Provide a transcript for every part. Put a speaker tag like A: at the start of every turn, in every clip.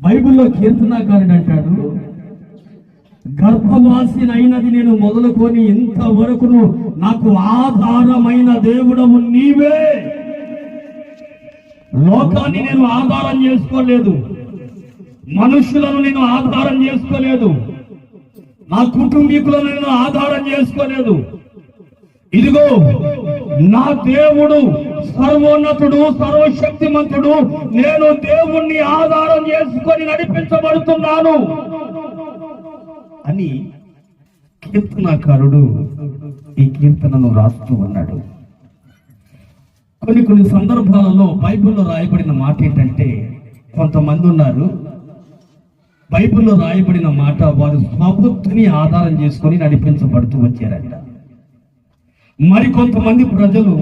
A: బైబిల్లో కీర్తనాకారుడు అంటాడు, గర్భవాసినైనది నేను మొదలుకొని ఇంతవరకును నాకు ఆధారమైన దేవుడవు నీవే. లోకాన్ని నేను ఆధారం చేసుకోలేదు, మనుషులను నేను ఆధారం చేసుకోలేదు, నా కుటుంబీకులను నేను ఆధారం చేసుకోలేదు. ఇదిగో నా దేవుడు సర్వోన్నతుడు, సర్వశక్తిమంతుడు, నేను దేవుణ్ణి ఆధారం చేసుకొని నడిపించబడుతున్నాను అని కీర్తనాకారుడు ఈ కీర్తనను రాస్తూ ఉన్నాడు. కొన్ని సందర్భాలలో బైబిల్లో రాయబడిన మాట ఏంటంటే, కొంతమంది ఉన్నారు బైబిల్లో రాయబడిన మాట వారు స్వబుద్ధిని ఆధారం చేసుకొని నడిపించబడుతూ వచ్చారంట. మరికొంతమంది ప్రజలు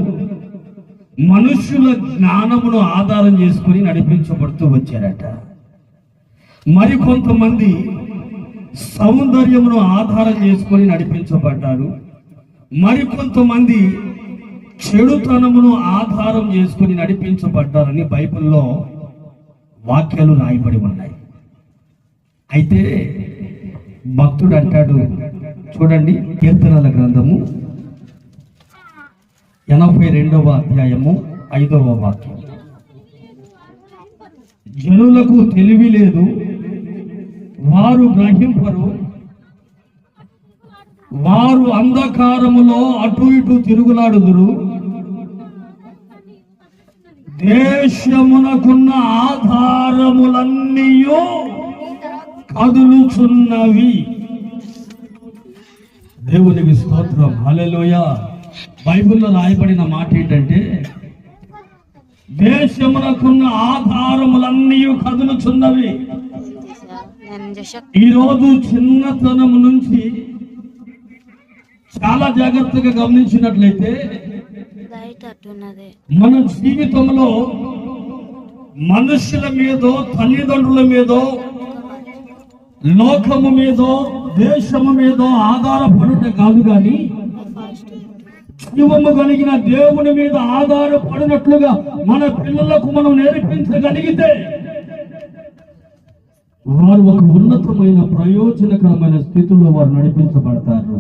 A: మనుషుల జ్ఞానమును ఆధారం చేసుకొని నడిపించబడుతూ వచ్చారట. మరికొంతమంది సౌందర్యమును ఆధారం చేసుకొని నడిపించబడ్డారు. మరికొంతమంది చెడుతనమును ఆధారం చేసుకొని నడిపించబడ్డారని బైబిల్లో వాక్యాలు రాయబడి ఉన్నాయి. అయితే భక్తుడు అంటాడు, చూడండి, కీర్తనల గ్రంథము 82వ అధ్యాయము 5వ వాక్యం. జనులకు తెలివి లేదు, వారు గ్రహింపరు, వారు అంధకారములో అటు ఇటు తిరుగులాడుదురు, దేశమునకున్న ఆధారములన్నీ కదులుచున్నవి. దేవునికి స్తోత్రం, హల్లెలూయా. బైబిల్లో రాయబడిన మాట ఏంటంటే, దేశమునకున్న ఆధారములన్నీ కదులుచున్నవి. ఈరోజు చిన్నతనం నుంచి చాలా జాగ్రత్తగా గమనించినట్లయితే మన జీవితంలో మనుషుల మీదో, తల్లిదండ్రుల మీదో, లోకము మీదో, దేశము మీదో ఆధారపడుట కాదు కానీ జీవము కలిగిన దేవుని మీద ఆధారపడినట్లుగా మన పిల్లలకు మనం నేర్పించగలిగితే వారు ఒక ఉన్నతమైన ప్రయోజనకరమైన స్థితిలో వారు నడిపించబడతారు.